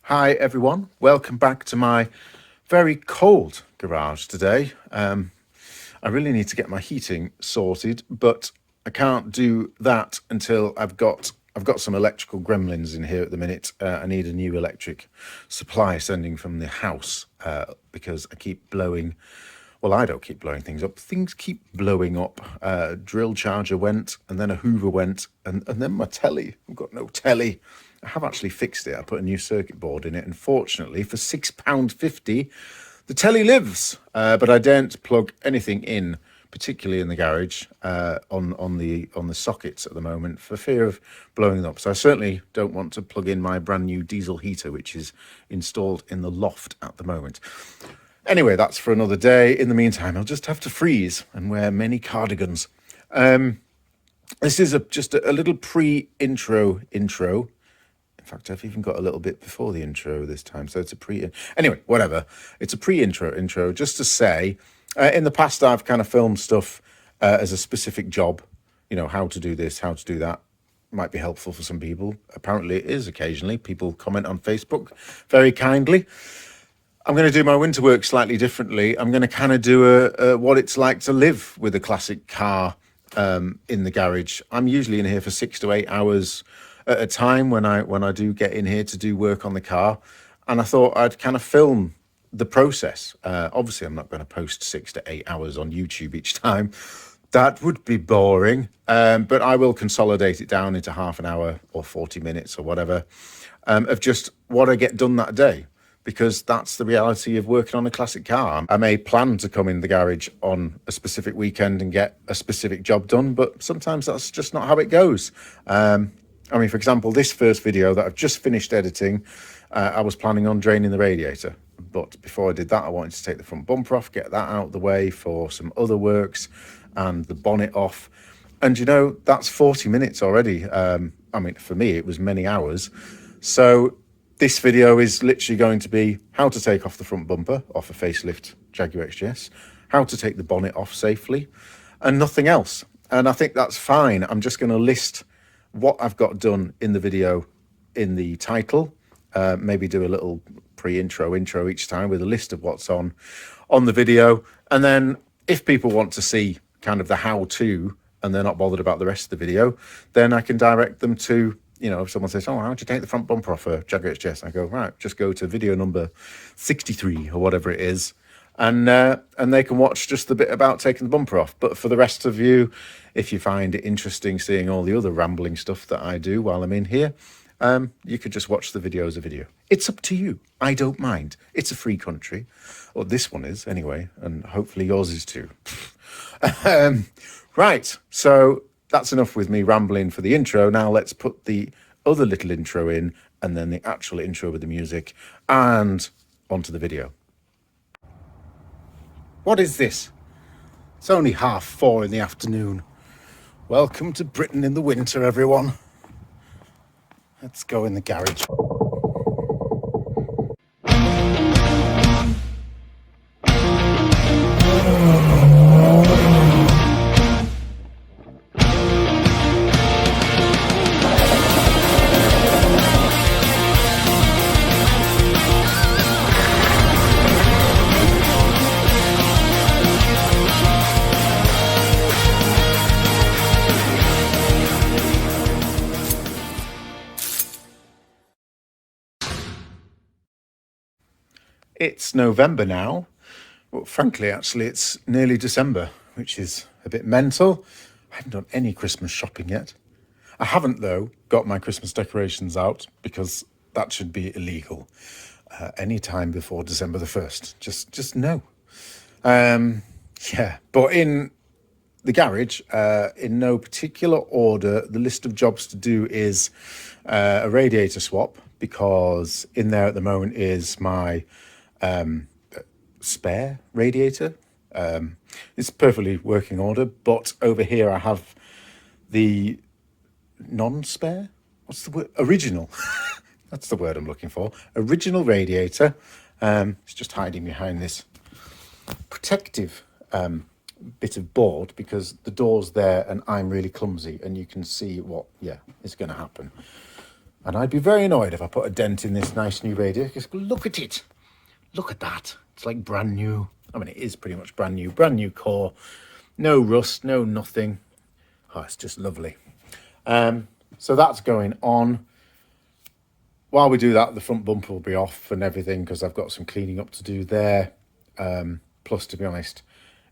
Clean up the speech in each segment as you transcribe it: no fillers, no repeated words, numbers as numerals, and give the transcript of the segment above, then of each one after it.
Hi everyone, welcome back to my very cold garage today. I really need to get my heating sorted, but I can't do that until I've got some electrical gremlins in here at the minute. I need a new electric supply sending from the house because I keep blowing. Well, I don't keep blowing things up. Things keep blowing up. Drill charger went, and then a Hoover went, and then my telly. I've got no telly. I have actually fixed it. I put a new circuit board in it, and fortunately, for £6.50, the telly lives. But I daren't plug anything in, particularly in the garage, on the sockets at the moment, for fear of blowing them up. So I certainly don't want to plug in my brand new diesel heater, which is installed in the loft at the moment. Anyway, that's for another day. In the meantime, I'll just have to freeze and wear many cardigans. This is just a little pre-intro. In fact, I've even got a little bit before the intro this time, so it's a anyway, whatever. It's a pre-intro just to say, in the past, I've kind of filmed stuff as a specific job, you know, how to do this, how to do that. Might be helpful for some people. Apparently it is occasionally. People comment on Facebook very kindly. I'm going to do my winter work slightly differently. I'm going to kind of do what it's like to live with a classic car in the garage. I'm usually in here for 6 to 8 hours at a time when I do get in here to do work on the car, and I thought I'd kind of film the process. Obviously, I'm not going to post 6 to 8 hours on YouTube each time. That would be boring, but I will consolidate it down into half an hour or 40 minutes or whatever of just what I get done that day, because that's the reality of working on a classic car. I may plan to come in the garage on a specific weekend and get a specific job done, but sometimes that's just not how it goes. I mean, for example, this first video that I've just finished editing, I was planning on draining the radiator. But before I did that, I wanted to take the front bumper off, get that out of the way for some other works, and the bonnet off. And, you know, that's 40 minutes already. I mean, for me, it was many hours. So this video is literally going to be how to take off the front bumper off a facelift Jaguar XJS, how to take the bonnet off safely, and nothing else. And I think that's fine. I'm just going to list what I've got done in the video in the title, maybe do a little intro each time with a list of what's on the video. And then if people want to see kind of the how-to and they're not bothered about the rest of the video, then I can direct them to, you know, if someone says, oh, how'd you take the front bumper off a Jaguar XJS? I go, right, just go to video number 63 or whatever it is, and they can watch just the bit about taking the bumper off. But for the rest of you, if you find it interesting seeing all the other rambling stuff that I do while I'm in here, you could just watch the video as a video. It's up to you. I don't mind. It's a free country. Or this one is, anyway, and hopefully yours is too. Right, so that's enough with me rambling for the intro. Now let's put the other little intro in, and then the actual intro with the music, and onto the video. What is this? It's only 4:30 in the afternoon. Welcome to Britain in the winter, everyone. Let's go in the garage. It's November now. Well, frankly, actually, it's nearly December, which is a bit mental. I haven't done any Christmas shopping yet. I haven't, though, got my Christmas decorations out because that should be illegal any time before December the 1st. Just no. Yeah, but in the garage, in no particular order, the list of jobs to do is a radiator swap, because in there at the moment is my spare radiator. It's perfectly working order, but over here I have the non-spare. What's the word? Original. That's the word I'm looking for. Original radiator. It's just hiding behind this protective bit of board because the door's there and I'm really clumsy, and you can see what is going to happen. And I'd be very annoyed if I put a dent in this nice new radiator, because look at it. Look at that. It's like brand new. I mean, it is pretty much brand new core. No rust, no nothing. Oh, it's just lovely. So that's going on. While we do that, the front bumper will be off and everything, because I've got some cleaning up to do there. Plus, to be honest,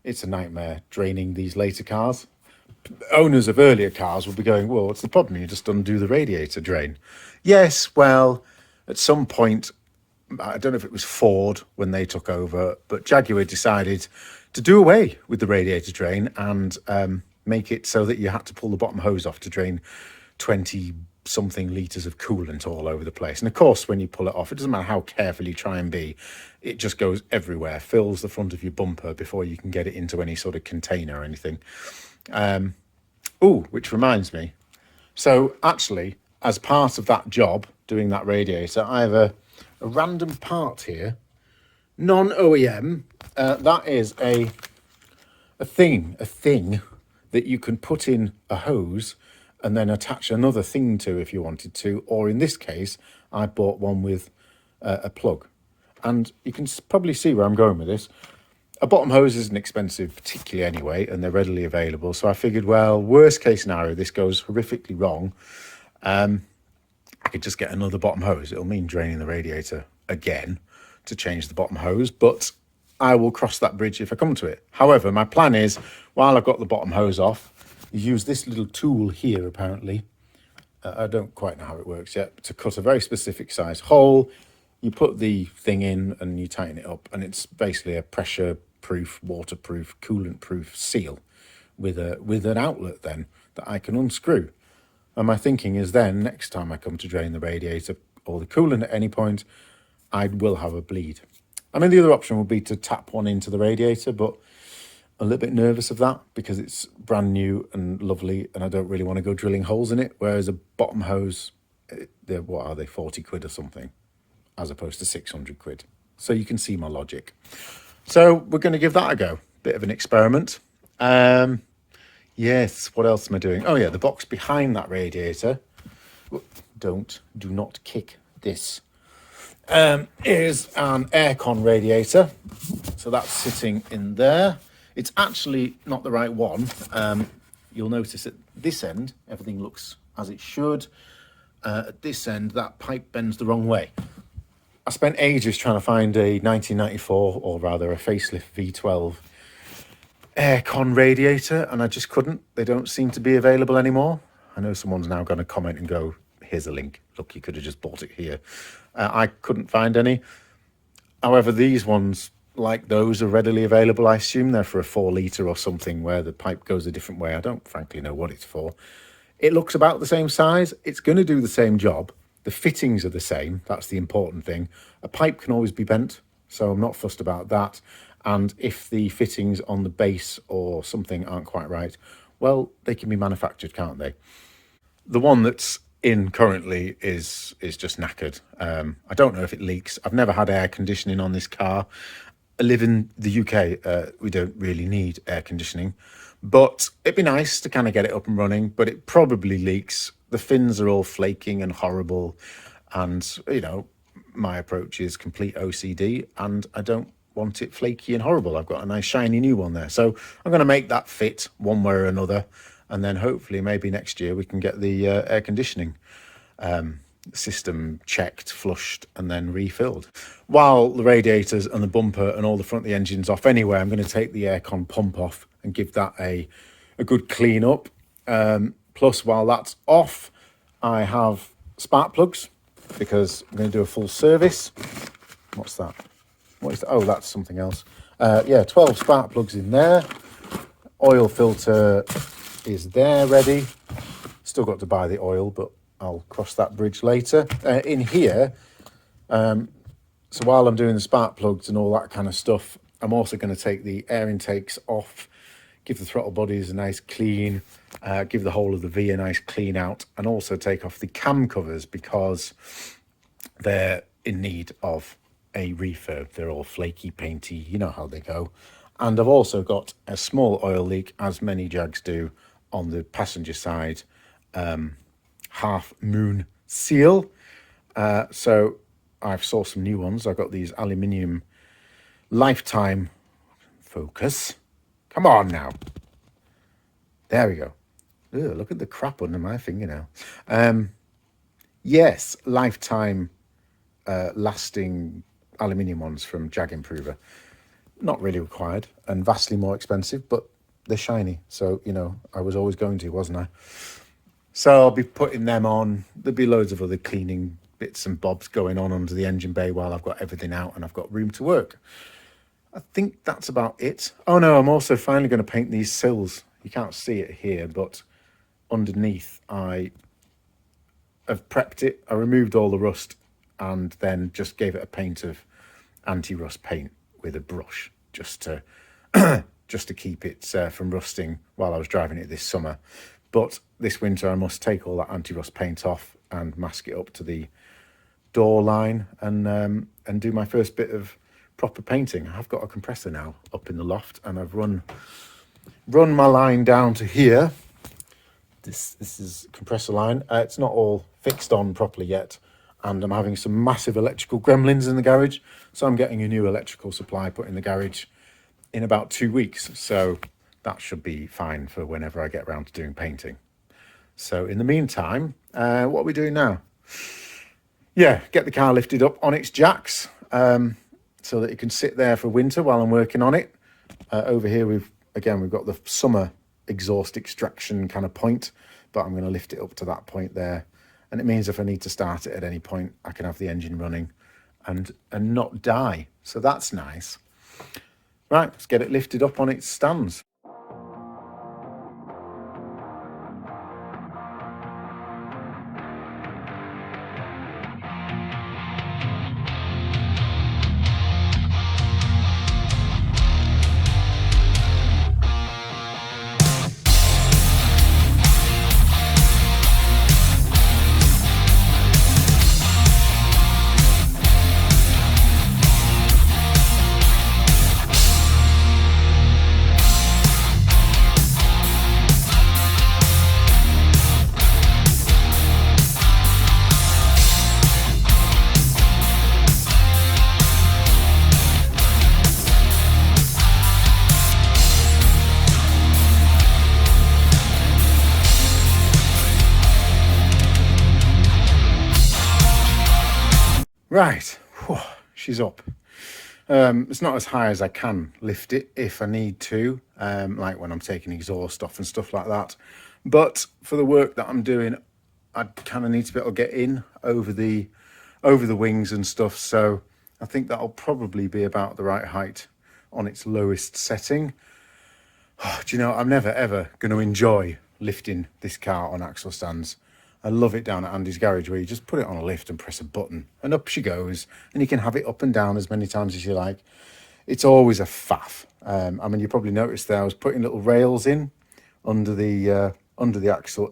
it's a nightmare draining these later cars. Owners of earlier cars will be going, well, what's the problem? You just undo the radiator drain. Yes, well, at some point, I don't know if it was Ford when they took over, but Jaguar decided to do away with the radiator drain and make it so that you had to pull the bottom hose off to drain 20 something litres of coolant all over the place. And of course, when you pull it off, it doesn't matter how careful you try and be, it just goes everywhere, fills the front of your bumper before you can get it into any sort of container or anything. Which reminds me. So actually, as part of that job, doing that radiator, I have a random part here, non-OEM. That is a thing that you can put in a hose and then attach another thing to if you wanted to. Or in this case, I bought one with a plug. And you can probably see where I'm going with this. A bottom hose isn't expensive particularly anyway, and they're readily available. So I figured, well, worst case scenario, this goes horrifically wrong. I could just get another bottom hose. It'll mean draining the radiator again to change the bottom hose, but I will cross that bridge if I come to it. However, my plan is, while I've got the bottom hose off, you use this little tool here, apparently. I don't quite know how it works yet, to cut a very specific size hole. You put the thing in and you tighten it up, and it's basically a pressure-proof, waterproof, coolant-proof seal with an outlet then that I can unscrew. And my thinking is then, next time I come to drain the radiator or the coolant at any point, I will have a bleed. I mean, the other option would be to tap one into the radiator, but I'm a little bit nervous of that because it's brand new and lovely and I don't really want to go drilling holes in it. Whereas a bottom hose, what are they, 40 quid or something, as opposed to 600 quid. So you can see my logic. So we're going to give that a go. Bit of an experiment. Yes, what else am I doing? Oh yeah, the box behind that radiator. Do not kick this. Is an aircon radiator. So that's sitting in there. It's actually not the right one. You'll notice at this end, everything looks as it should. At this end, that pipe bends the wrong way. I spent ages trying to find a 1994, or rather a facelift V12 aircon radiator, and I just couldn't. They don't seem to be available anymore. I know someone's now going to comment and go, here's a link. Look, you could have just bought it here. I couldn't find any. However, these ones, like those, are readily available. I assume they're for a 4 litre or something where the pipe goes a different way. I don't frankly know what it's for. It looks about the same size. It's going to do the same job. The fittings are the same. That's the important thing. A pipe can always be bent, so I'm not fussed about that. And if the fittings on the base or something aren't quite right, well, they can be manufactured, can't they? The one that's in currently is just knackered. I don't know if it leaks. I've never had air conditioning on this car. I live in the UK. We don't really need air conditioning, but it'd be nice to kind of get it up and running, but it probably leaks. The fins are all flaking and horrible. And, you know, my approach is complete OCD and I don't want it flaky and horrible. I've got a nice shiny new one there. So I'm going to make that fit one way or another. And then hopefully maybe next year we can get the air conditioning system checked, flushed, and then refilled. While the radiators and the bumper and all the front of the engine's off anyway, I'm going to take the aircon pump off and give that a good clean up. Plus, while that's off, I have spark plugs because I'm going to do a full service. What's that? What is that? Oh, that's something else. 12 spark plugs in there. Oil filter is there ready. Still got to buy the oil, but I'll cross that bridge later. In here, so while I'm doing the spark plugs and all that kind of stuff, I'm also going to take the air intakes off, give the throttle bodies a nice clean, give the whole of the V a nice clean out, and also take off the cam covers because they're in need of a refurb. They're all flaky, painty, you know how they go. And I've also got a small oil leak, as many Jags do, on the passenger side half moon seal. So I've saw some new ones. I've got these aluminium lifetime focus. Come on now. There we go. Ugh, look at the crap under my fingernail. Yes, lifetime lasting aluminium ones from Jag Improver. Not really required and vastly more expensive, but they're shiny. So, you know, I was always going to, wasn't I? So I'll be putting them on. There'll be loads of other cleaning bits and bobs going on under the engine bay while I've got everything out and I've got room to work. I think that's about it. Oh no, I'm also finally going to paint these sills. You can't see it here, but underneath I have prepped it. I removed all the rust and then just gave it a paint of anti-rust paint with a brush just to just to keep it from rusting while I was driving it this summer. But this winter I must take all that anti-rust paint off and mask it up to the door line and do my first bit of proper painting. I've got a compressor now up in the loft and I've run my line down to here. This is compressor line. It's not all fixed on properly yet, and I'm having some massive electrical gremlins in the garage, so I'm getting a new electrical supply put in the garage in about 2 weeks, so that should be fine for whenever I get around to doing painting. So in the meantime, what are we doing now? Yeah, get the car lifted up on its jacks so that it can sit there for winter while I'm working on it. Over here we've got the summer exhaust extraction kind of point, but I'm going to lift it up to that point there, and it means if I need to start it at any point I can have the engine running and not die, so that's nice. Right, let's get it lifted up on its stands. Right, whew, she's up. It's not as high as I can lift it if I need to, like when I'm taking exhaust off and stuff like that. But for the work that I'm doing, I kind of need to be able to get in over the wings and stuff. So I think that'll probably be about the right height on its lowest setting. Oh, do you know, I'm never ever going to enjoy lifting this car on axle stands. I love it down at Andy's garage where you just put it on a lift and press a button and up she goes, and you can have it up and down as many times as you like. It's always a faff. I mean, you probably noticed there I was putting little rails in under the axle,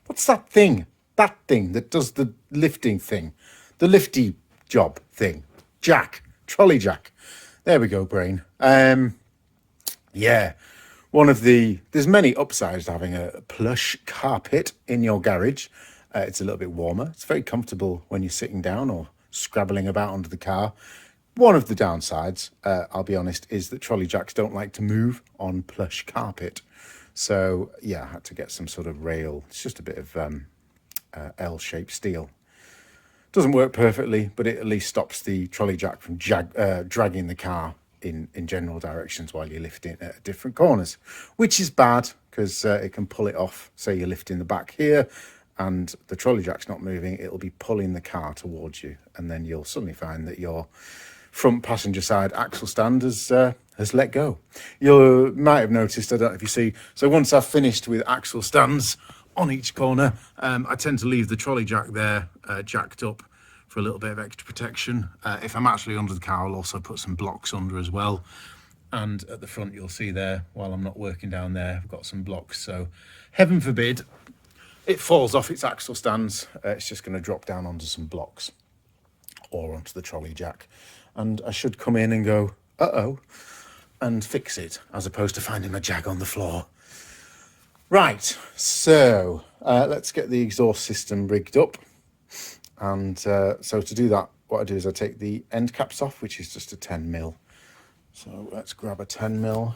what's that thing? That thing that does the lifting thing, the lifty job thing, trolley jack. There we go, brain. Yeah. There's many upsides to having a plush carpet in your garage. It's a little bit warmer. It's very comfortable when you're sitting down or scrabbling about under the car. One of the downsides, I'll be honest, is that trolley jacks don't like to move on plush carpet. So yeah, I had to get some sort of rail. It's just a bit of L-shaped steel. Doesn't work perfectly, but it at least stops the trolley jack from dragging the car in general directions while you're lifting at different corners, which is bad because it can pull it off. Say you're lifting the back here and the trolley jack's not moving, it'll be pulling the car towards you, and then you'll suddenly find that your front passenger side axle stand has let go. You might have noticed, I don't know if you see, so once I've finished with axle stands on each corner, I tend to leave the trolley jack there jacked up for a little bit of extra protection. If I'm actually under the car, I'll also put some blocks under as well. And at the front, you'll see there, while I'm not working down there, I've got some blocks. So heaven forbid it falls off its axle stands. It's just going to drop down onto some blocks or onto the trolley jack. And I should come in and go, uh-oh, and fix it, as opposed to finding my Jag on the floor. Right, so let's get the exhaust system rigged up. And so to do that, what I do is I take the end caps off, which is just a 10mm. So let's grab a 10mm.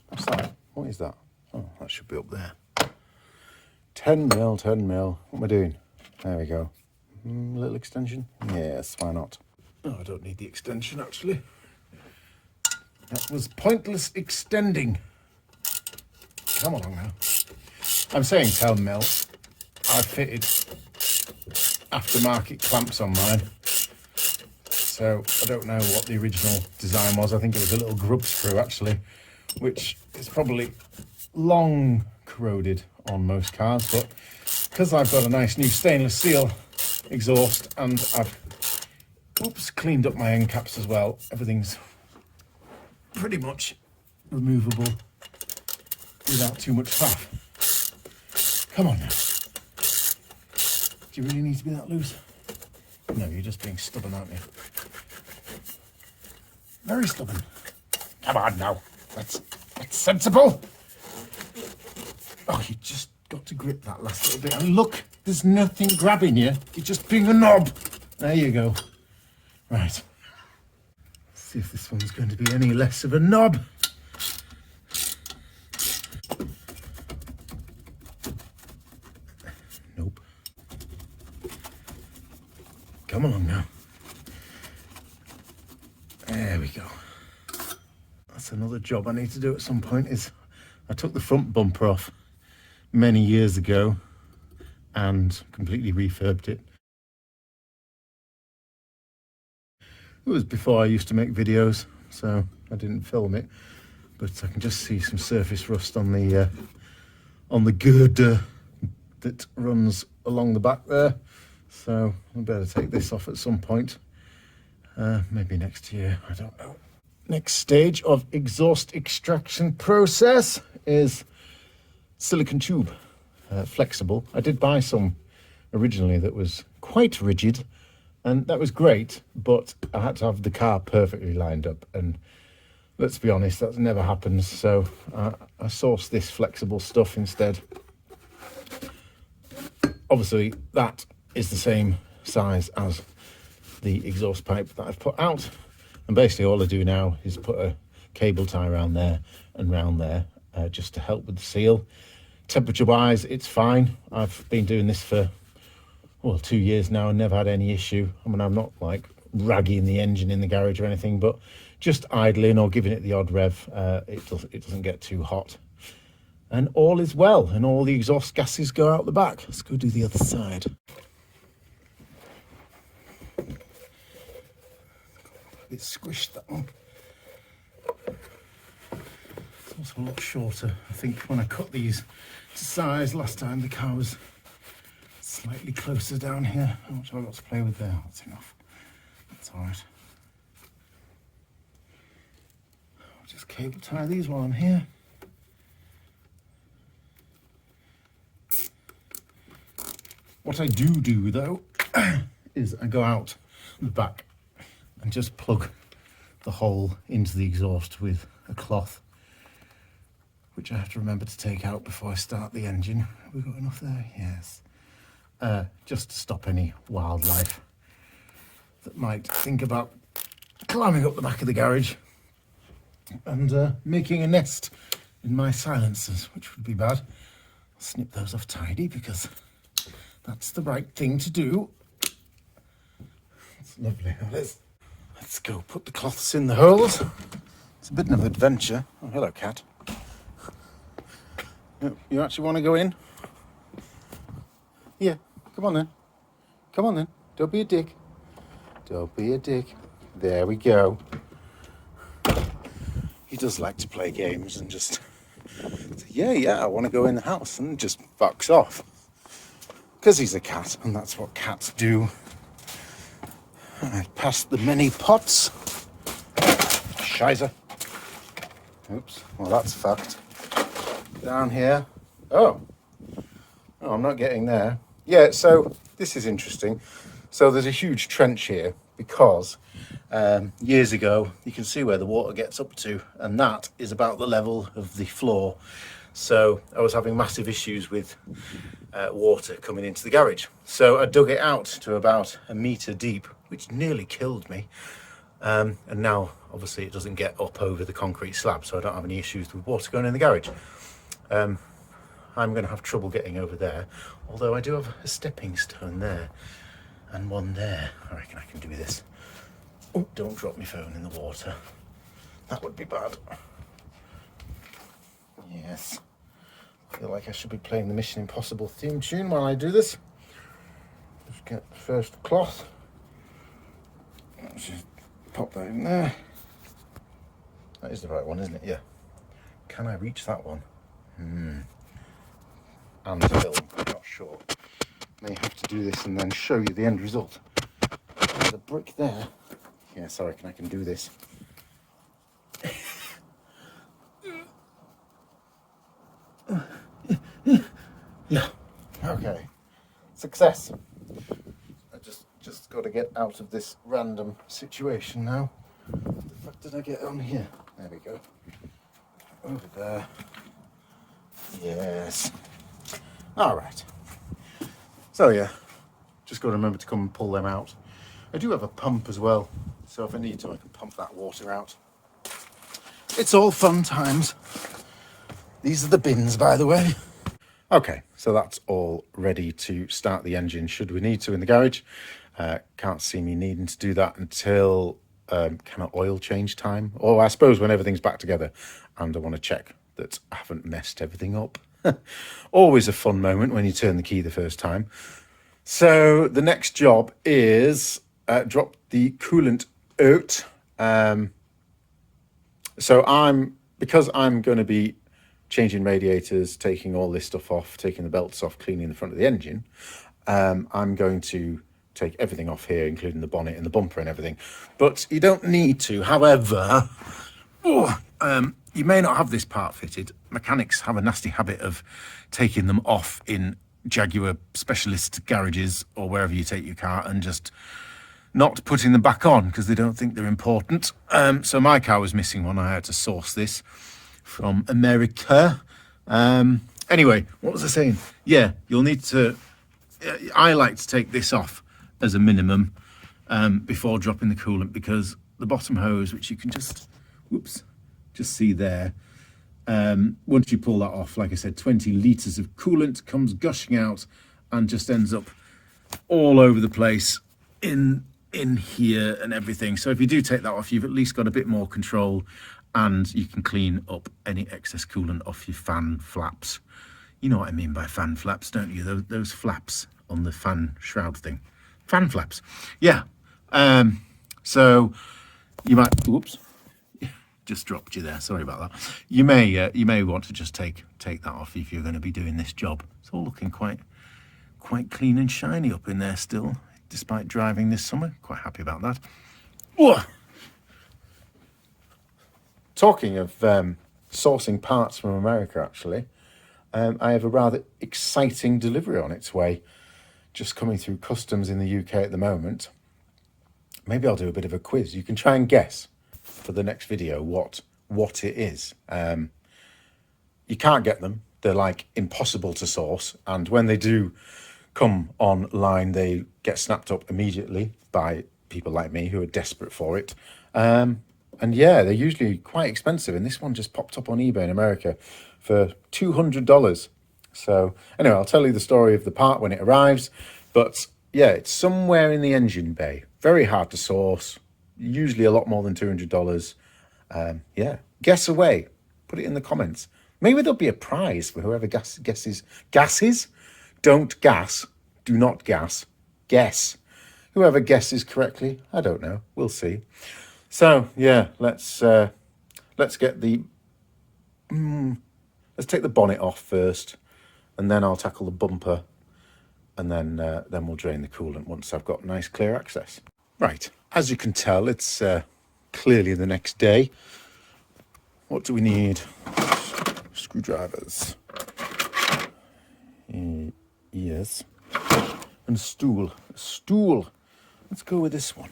What's that? What is that? Oh, that should be up there. 10mm, 10mm. What am I doing? There we go. Little extension? Yes, why not? Oh, I don't need the extension, actually. That was pointless extending. Come along now. I'm saying 10mm. I've fitted aftermarket clamps on mine. So I don't know what the original design was. I think it was a little grub screw, actually, which is probably long corroded on most cars, but because I've got a nice new stainless steel exhaust and I've cleaned up my end caps as well, everything's pretty much removable without too much faff. Come on now. Do you really need to be that loose? No, you're just being stubborn, aren't you? Very stubborn. Come on now. That's sensible. Oh, you just got to grip that last little bit. And look, there's nothing grabbing you. You're just being a knob. There you go. Right. Let's see if this one's going to be any less of a knob. Nope. Come along now. There we go. That's another job I need to do at some point. Is I took the front bumper off many years ago and completely refurbed it. It was before I used to make videos, so I didn't film it, but I can just see some surface rust on the girder that runs along the back there. So I better take this off at some point. Maybe next year, I don't know. Next stage of exhaust extraction process is silicone tube, flexible. I did buy some originally that was quite rigid, and that was great, but I had to have the car perfectly lined up, and let's be honest, that never happens. So I sourced this flexible stuff instead. Obviously, that is the same size as the exhaust pipe that I've put out, and basically all I do now is put a cable tie around there and round there, just to help with the seal. Temperature wise, it's fine. I've been doing this for 2 years now and never had any issue. I mean, I'm not like ragging the engine in the garage or anything, but just idling or giving it the odd rev, it doesn't get too hot, and all is well, and all the exhaust gases go out the back. Let's go do the other side. Bit squished, that one. It's also a lot shorter. I think when I cut these to size last time, the car was slightly closer down here. How much have I got to play with there? That's enough. That's all right. I'll just cable tie these while I'm here. What I do though is I go out the back and just plug the hole into the exhaust with a cloth, which I have to remember to take out before I start the engine. Have we got enough there? Yes. Just to stop any wildlife that might think about climbing up the back of the garage and making a nest in my silencers, which would be bad. I'll snip those off tidy because that's the right thing to do. That's lovely. Let's go put the cloths in the holes. It's a bit of an adventure. Oh, hello, cat. You actually want to go in? Yeah, come on then. Come on then. Don't be a dick. Don't be a dick. There we go. He does like to play games and just say, yeah, I want to go in the house, and just fucks off. Because he's a cat, and that's what cats do. I passed the mini pots. Scheiße. Oops, well that's fucked. Down here. Oh, I'm not getting there. Yeah, so this is interesting. So there's a huge trench here because years ago, you can see where the water gets up to, and that is about the level of the floor So I was having massive issues with water coming into the garage. So I dug it out to about 1 metre deep, which nearly killed me. And now obviously it doesn't get up over the concrete slab, so I don't have any issues with water going in the garage. I'm going to have trouble getting over there, although I do have a stepping stone there and one there. I reckon I can do this. Oh, don't drop my phone in the water. That would be bad. Yes. I feel like I should be playing the Mission Impossible theme tune while I do this. Just get the first cloth. Just pop that in there. That is the right one, isn't it? Yeah. Can I reach that one? And film. I'm not sure. May have to do this and then show you the end result. There's a brick there. Yes, I reckon I can do this. Yeah. Okay. Success. I just got to get out of this random situation now. What the fuck did I get on here? There we go. Over there. Yes. All right. So yeah, just got to remember to come and pull them out. I do have a pump as well, so if I need to, I can pump that water out. It's all fun times. These are the bins, by the way. Okay, so that's all ready to start the engine should we need to in the garage. Can't see me needing to do that until kind of oil change time, or I suppose when everything's back together and I want to check that I haven't messed everything up. Always a fun moment when you turn the key the first time. So the next job is drop the coolant out. So because I'm going to be changing radiators, taking all this stuff off, taking the belts off, cleaning the front of the engine, I'm going to take everything off here, including the bonnet and the bumper and everything. But you don't need to. However, you may not have this part fitted. Mechanics have a nasty habit of taking them off in Jaguar specialist garages or wherever you take your car and just not putting them back on because they don't think they're important. So my car was missing one. I had to source this from America. Anyway, what was I saying? Yeah, you'll need to... I like to take this off as a minimum before dropping the coolant, because the bottom hose, which you can just see there, once you pull that off, like I said, 20 litres of coolant comes gushing out and just ends up all over the place in here and everything. So if you do take that off, you've at least got a bit more control and you can clean up any excess coolant off your fan flaps. You know what I mean by fan flaps, don't you? Those flaps on the fan shroud thing. Fan flaps. Yeah. So you might... Whoops. Just dropped you there. Sorry about that. You may want to just take that off if you're going to be doing this job. It's all looking quite clean and shiny up in there still, despite driving this summer. Quite happy about that. Whoa. Talking of sourcing parts from America, actually, I have a rather exciting delivery on its way, just coming through customs in the UK at the moment. Maybe I'll do a bit of a quiz. You can try and guess for the next video what it is. You can't get them. They're like impossible to source, and when they do come online, they get snapped up immediately by people like me who are desperate for it. And yeah, they're usually quite expensive, and this one just popped up on eBay in America for $200. So anyway, I'll tell you the story of the part when it arrives, but yeah, it's somewhere in the engine bay. Very hard to source, usually a lot more than $200. Yeah, guess away. Put it in the comments. Maybe there'll be a prize for whoever guesses. Gasses? Don't gas. Do not gas. Guess. Whoever guesses correctly, I don't know. We'll see. So yeah, let's get the let's take the bonnet off first, and then I'll tackle the bumper, and then we'll drain the coolant once I've got nice clear access. Right, as you can tell, it's clearly the next day. What do we need? Screwdrivers. Yes. And stool. Stool. Let's go with this one.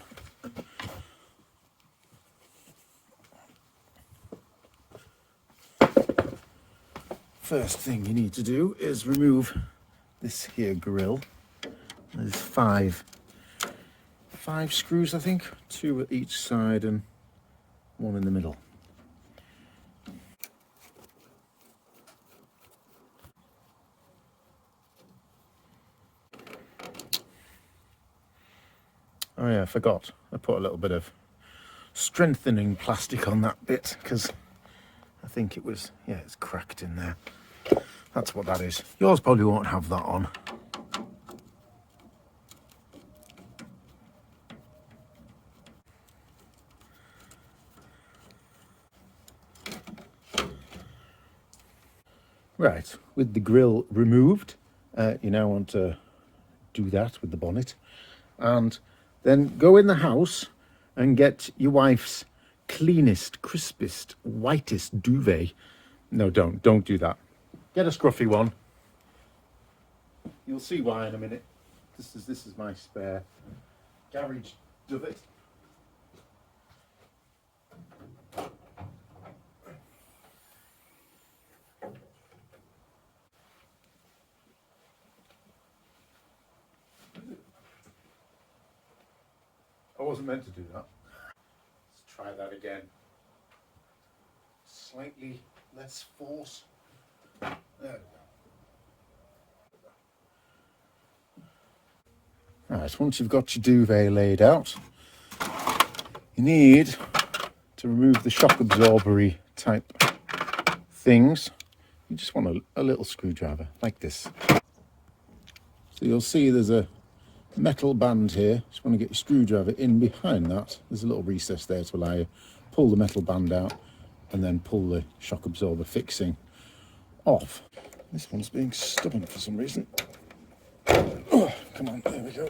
first thing you need to do is remove this here grill. There's five screws, I think, 2 at each side and 1 in the middle. Oh yeah, I forgot. I put a little bit of strengthening plastic on that bit because I think it was, yeah, it's cracked in there. That's what that is. Yours probably won't have that on. Right, with the grill removed, you now want to do that with the bonnet. And then go in the house and get your wife's cleanest, crispest, whitest duvet. No, don't do that. Get a scruffy one. You'll see why in a minute. This is my spare garage duvet. I wasn't meant to do that. Let's try that again. Slightly less force. There we go. Right, once you've got your duvet laid out, you need to remove the shock absorbery type things. You just want a little screwdriver like this. So you'll see there's a metal band here. Just want to get your screwdriver in behind that. There's a little recess there to allow you pull the metal band out and then pull the shock absorber fixing off. This one's being stubborn for some reason. Oh, come on, there we go.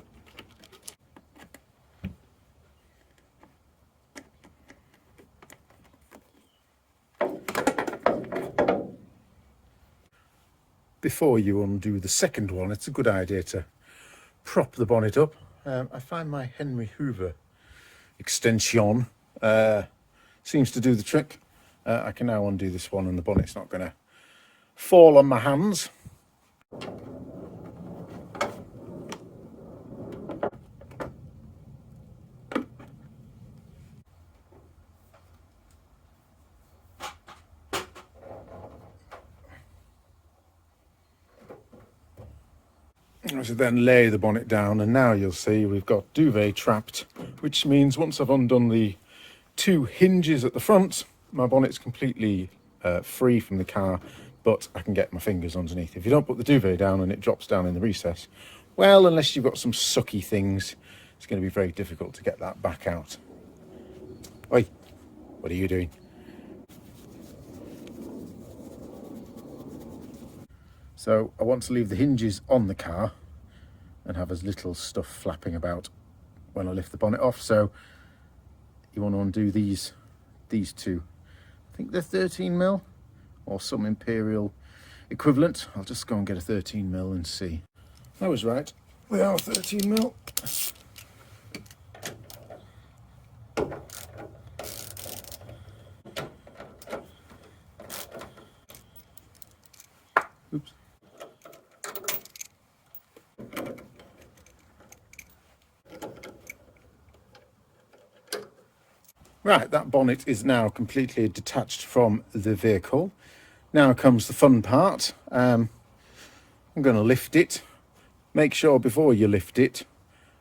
Before you undo the second one, it's a good idea to prop the bonnet up. I find my Henry Hoover extension seems to do the trick. I can now undo this one and the bonnet's not going to fall on my hands. So then lay the bonnet down, and now you'll see we've got duvet trapped, which means once I've undone the 2 hinges at the front, my bonnet's completely free from the car, but I can get my fingers underneath. If you don't put the duvet down and it drops down in the recess, well, unless you've got some sucky things, it's going to be very difficult to get that back out. Oi, what are you doing? So I want to leave the hinges on the car and have as little stuff flapping about when I lift the bonnet off. So you want to undo these 2. I think they're 13mm or some imperial equivalent. I'll just go and get a 13mm and see. I was right, they are 13mm. Oops. Right, that bonnet is now completely detached from the vehicle. Now comes the fun part. I'm going to lift it. Make sure before you lift it,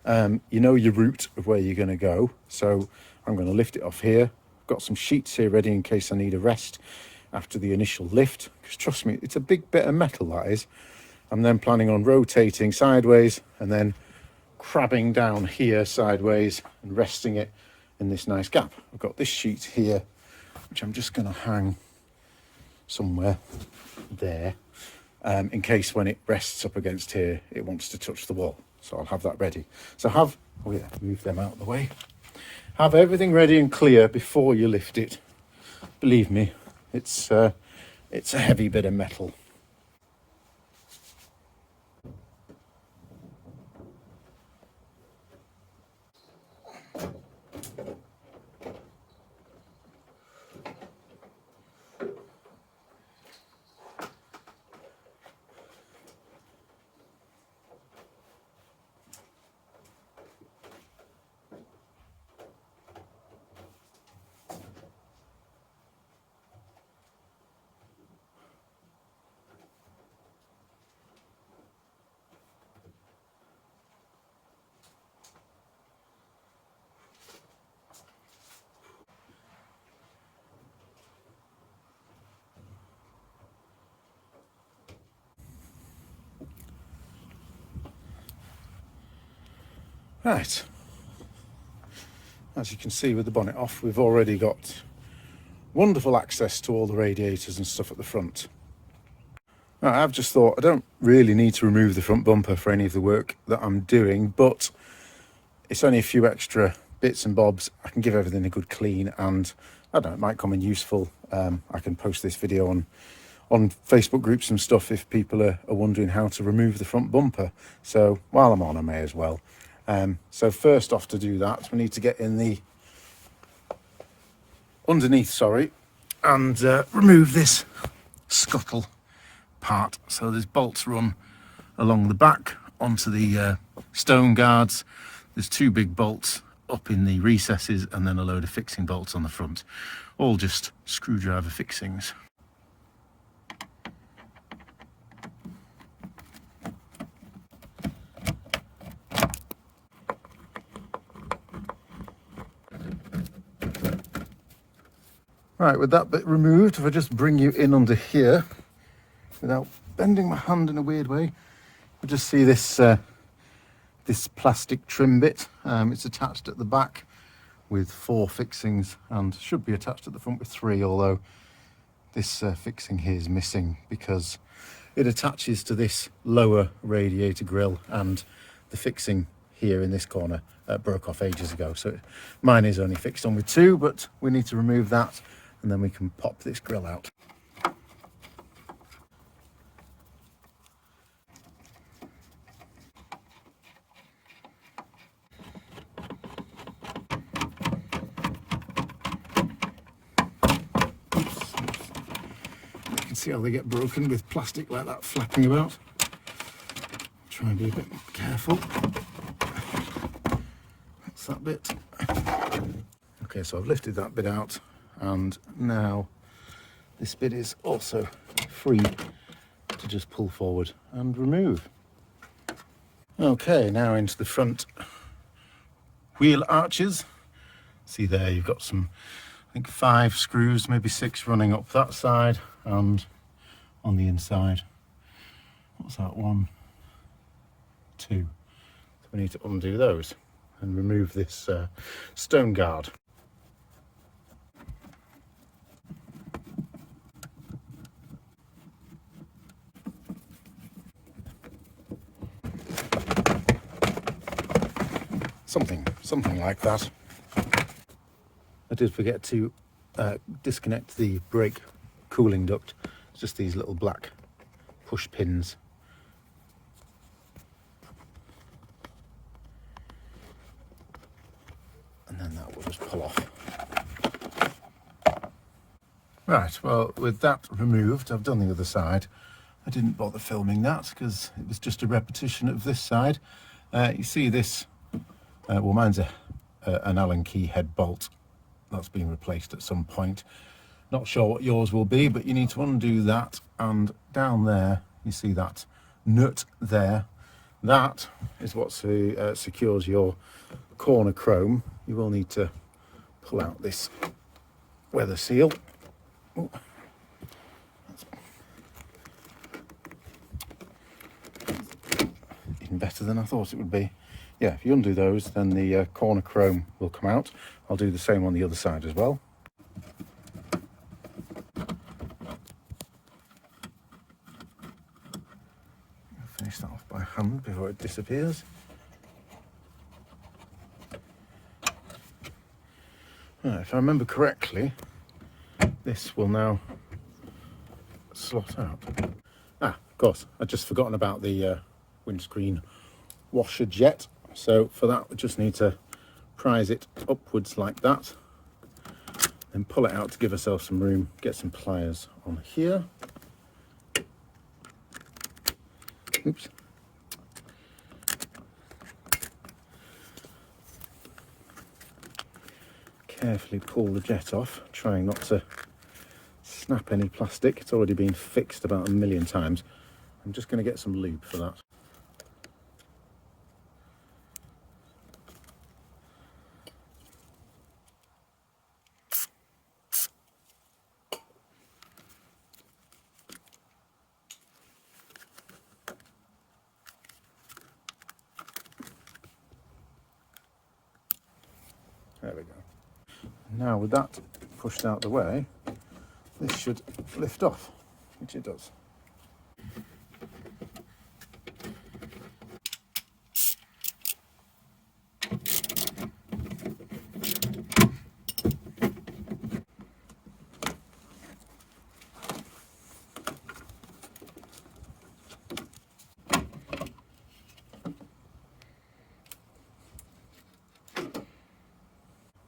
you know your route of where you're going to go. So I'm going to lift it off here. I've got some sheets here ready in case I need a rest after the initial lift. Because trust me, it's a big bit of metal, that is. I'm then planning on rotating sideways and then crabbing down here sideways and resting it in this nice gap. I've got this sheet here, which I'm just going to hang somewhere there, in case when it rests up against here, it wants to touch the wall. So I'll have that ready. So move them out of the way. Have everything ready and clear before you lift it. Believe me, it's a heavy bit of metal. Right, as you can see with the bonnet off, we've already got wonderful access to all the radiators and stuff at the front. Now, I've just thought I don't really need to remove the front bumper for any of the work that I'm doing, but it's only a few extra bits and bobs. I can give everything a good clean, and I don't know, it might come in useful. I can post this video on Facebook groups and stuff if people are wondering how to remove the front bumper. So while I'm on, I may as well. So first off, to do that, we need to get in the underneath, and remove this scuttle part. So there's bolts run along the back onto the stone guards. There's two big bolts up in the recesses, and then a load of fixing bolts on the front, all just screwdriver fixings. Right, with that bit removed, if I just bring you in under here without bending my hand in a weird way, you just see this this plastic trim bit. It's attached at the back with 4 fixings and should be attached at the front with 3, although this fixing here is missing because it attaches to this lower radiator grille, and the fixing here in this corner broke off ages ago. So mine is only fixed on with 2, but we need to remove that and then we can pop this grille out. See how they get broken with plastic like that flapping about. Try and be a bit careful. That's that bit. Okay, so I've lifted that bit out, and now this bit is also free to just pull forward and remove. Okay, now into the front wheel arches. See there, you've got some, I think 5 screws, maybe 6 running up that side and on the inside. What's that? 1, 2. So we need to undo those and remove this stone guard. Something like that. I did forget to disconnect the brake cooling duct. It's just these little black push pins. And then that will just pull off. Right, well, with that removed, I've done the other side. I didn't bother filming that because it was just a repetition of this side. You see this, well, mine's an Allen key head bolt that's been replaced at some point. Not sure what yours will be, but you need to undo that, and down there you see that nut there. That is what secures your corner chrome. You will need to pull out this weather seal. Ooh. Even better than I thought it would be. Yeah, if you undo those, then the corner chrome will come out. I'll do the same on the other side as well. I'll finish that off by hand before it disappears. Right, if I remember correctly, this will now slot out. Ah, of course, I'd just forgotten about the windscreen washer jet. So for that, we just need to prise it upwards like that, then pull it out to give ourselves some room, get some pliers on here. Oops. Carefully pull the jet off, trying not to snap any plastic. It's already been fixed about 1,000,000 times. I'm just going to get some lube for that. There we go. Now with that pushed out the way, this should lift off, which it does.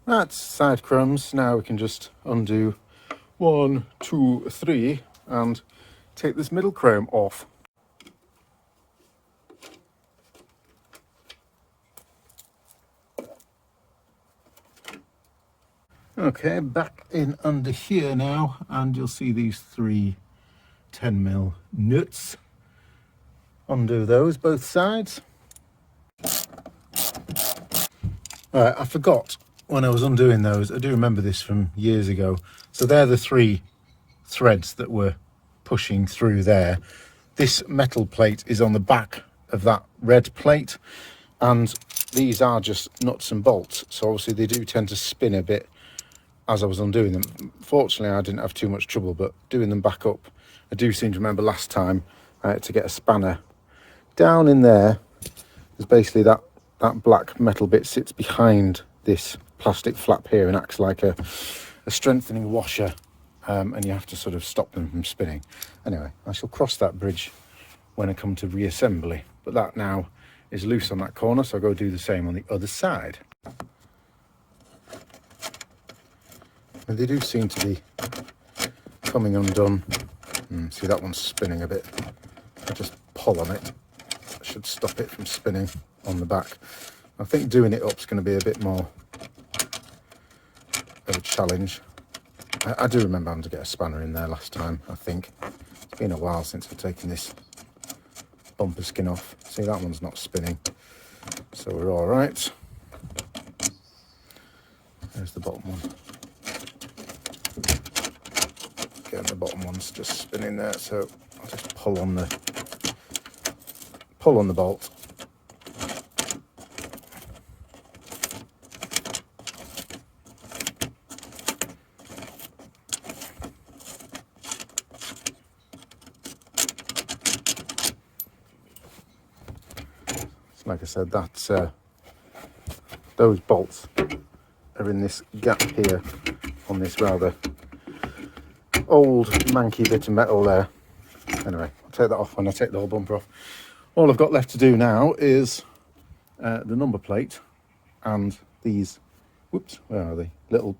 That's side crumbs. Now we can just undo 1, 2, 3 and take this middle chrome off. Okay, back in under here now, and you'll see these 3 10mm nuts. Undo those both sides. Right, I forgot when I was undoing those. I do remember this from years ago. So they're the 3 threads that were pushing through there. This metal plate is on the back of that red plate, and these are just nuts and bolts, so obviously they do tend to spin a bit as I was undoing them. Fortunately I didn't have too much trouble, but doing them back up, I do seem to remember last time I had to get a spanner down in there, because basically that black metal bit sits behind this plastic flap here and acts like a strengthening washer, and you have to sort of stop them from spinning. Anyway, I shall cross that bridge when I come to reassembly, but that now is loose on that corner, so I'll go do the same on the other side. And they do seem to be coming undone. See, that one's spinning a bit. I just pull on it. I should stop it from spinning on the back. I think doing it up is going to be a bit more of a challenge. I do remember having to get a spanner in there last time, I think. It's been a while since I've taken this bumper skin off. See, that one's not spinning, so we're all right. There's the bottom one. Again, the bottom one's just spinning there, so I'll just pull on the bolt. Like I said, that's those bolts are in this gap here on this rather old manky bit of metal there. Anyway, I'll take that off when I take the whole bumper off. All I've got left to do now is the number plate and these, whoops, where are they? Little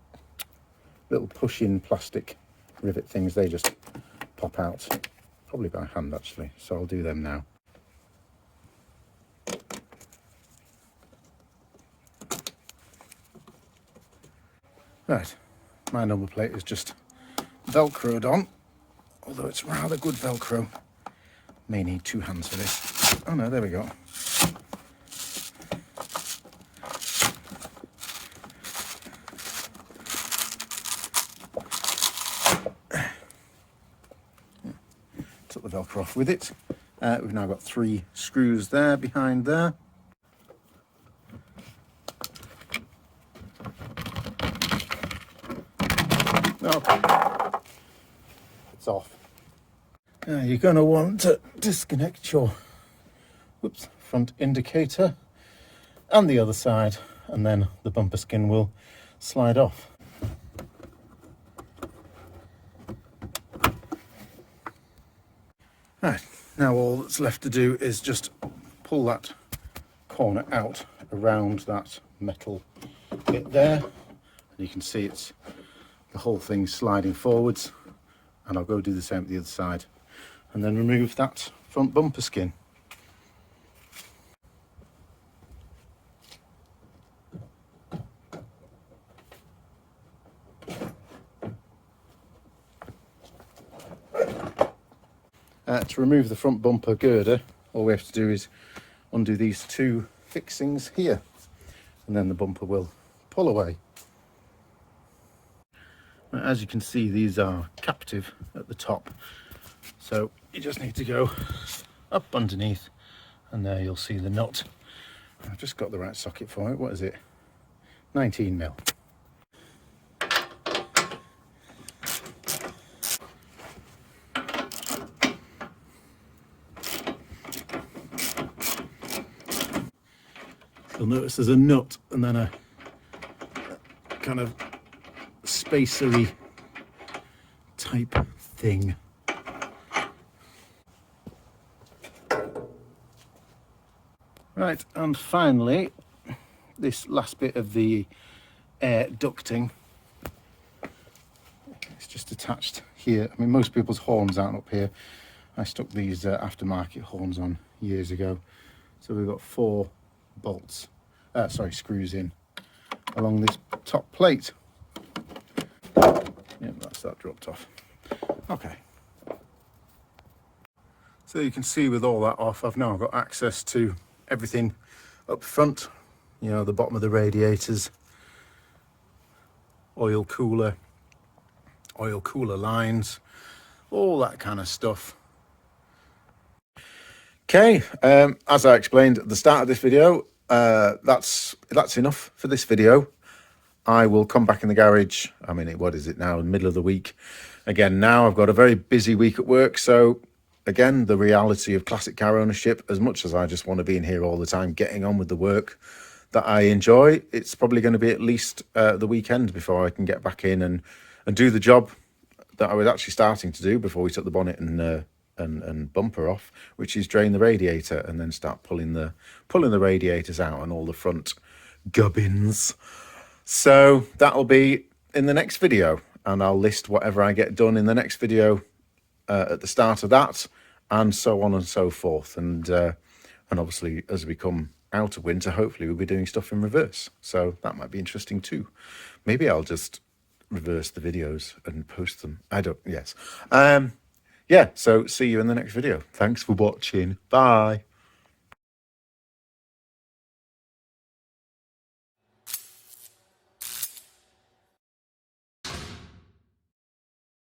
push-in plastic rivet things. They just pop out, probably by hand actually, so I'll do them now. Right, my number plate is just velcroed on, although it's rather good velcro. May need 2 hands for this. Oh no, there we go. Took the velcro off with it. We've now got 3 screws there behind there. Okay, it's off. Now you're going to want to disconnect your front indicator and the other side, and then the bumper skin will slide off. Right, now all that's left to do is just pull that corner out around that metal bit there. And you can see it's the whole thing sliding forwards, and I'll go do the same at the other side and then remove that front bumper skin. To remove the front bumper girder, all we have to do is undo these 2 fixings here, and then the bumper will pull away. As you can see, these are captive at the top, so you just need to go up underneath, and there you'll see the nut. I've just got the right socket for it. What is it? 19 mil. You'll notice there's a nut and then a kind of spacery type thing. Right, and finally, this last bit of the air ducting. It's just attached here. I mean, most people's horns aren't up here. I stuck these aftermarket horns on years ago. So we've got 4 bolts, screws in along this top plate. Yeah, that's that dropped off. Okay. So you can see with all that off, I've now got access to everything up front. You know, the bottom of the radiators, oil cooler lines, all that kind of stuff. Okay, as I explained at the start of this video, that's enough for this video. I will come back in the garage. I mean, what is it now? The middle of the week. Again, now I've got a very busy week at work. So again, the reality of classic car ownership, as much as I just want to be in here all the time, getting on with the work that I enjoy, it's probably going to be at least the weekend before I can get back in and do the job that I was actually starting to do before we took the bonnet and bumper off, which is drain the radiator and then start pulling the radiators out and all the front gubbins. So that'll be in the next video, and I'll list whatever I get done in the next video at the start of that, and so on and so forth. And obviously, as we come out of winter, hopefully we'll be doing stuff in reverse. So that might be interesting too. Maybe I'll just reverse the videos and post them. Yeah, so see you in the next video. Thanks for watching. Bye.